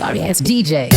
Sorry ass DJ.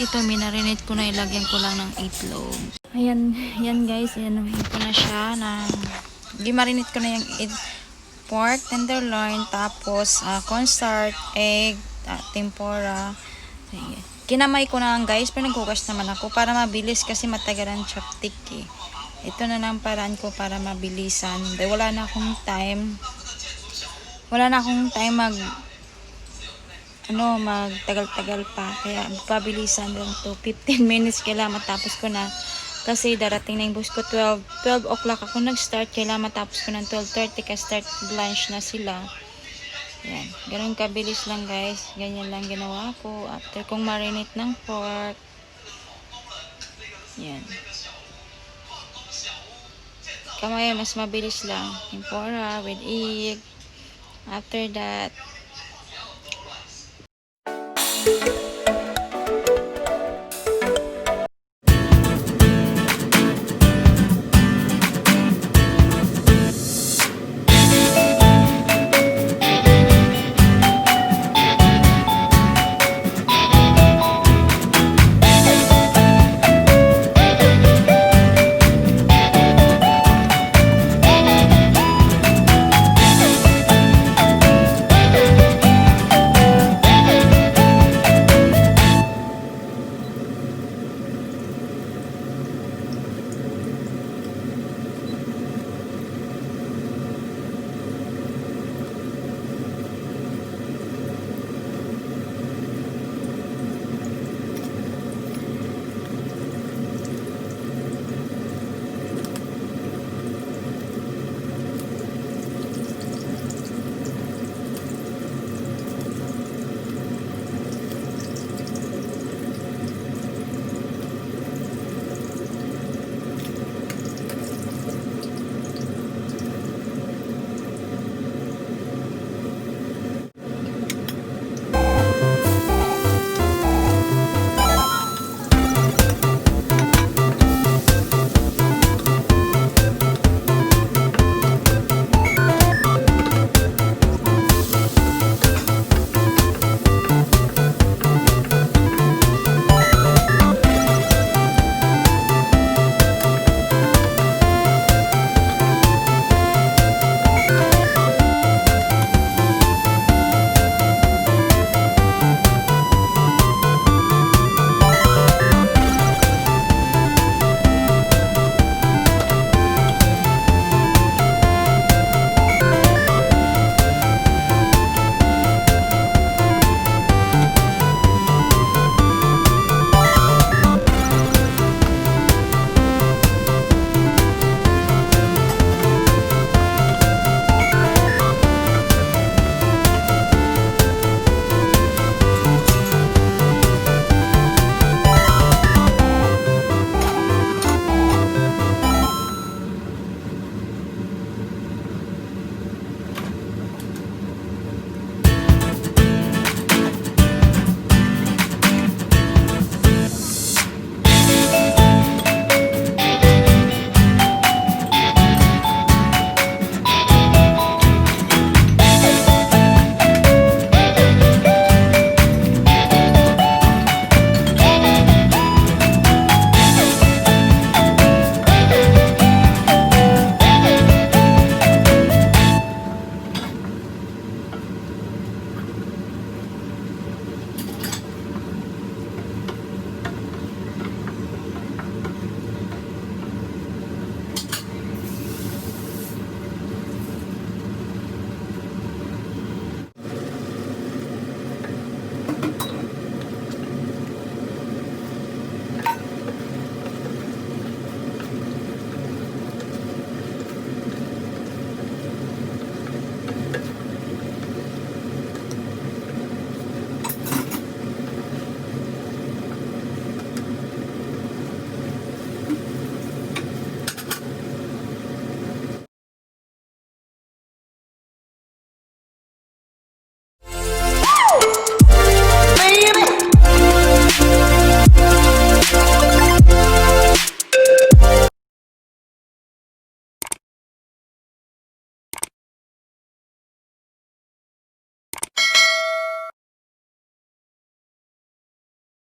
Ito, minarinate ko na, ilagyan ko lang ng itlog. Ayan, yan guys, inanuhin ko na siya ng, gimarinate ko na yung pork, tenderloin, tapos cornstarch, egg, tempura. Sige. Kinamay ko na lang guys, pero naghugas naman ako para mabilis kasi matagal ang chopstick eh. Ito na lang paraan ko para mabilisan. Dahil wala na akong time magtagal-tagal pa, kaya pabilisan lang to. 15 minutes kailangan matapos ko na kasi darating na yung bus ko 12 o'clock ako nag-start, kailangan matapos ko ng 12:30 kasi start lunch na sila. Yan, ganun kabilis lang guys, ganyan lang ginawa ko after kong marinate ng pork. Yan, kamaya mas mabilis lang, tempura with egg. After that,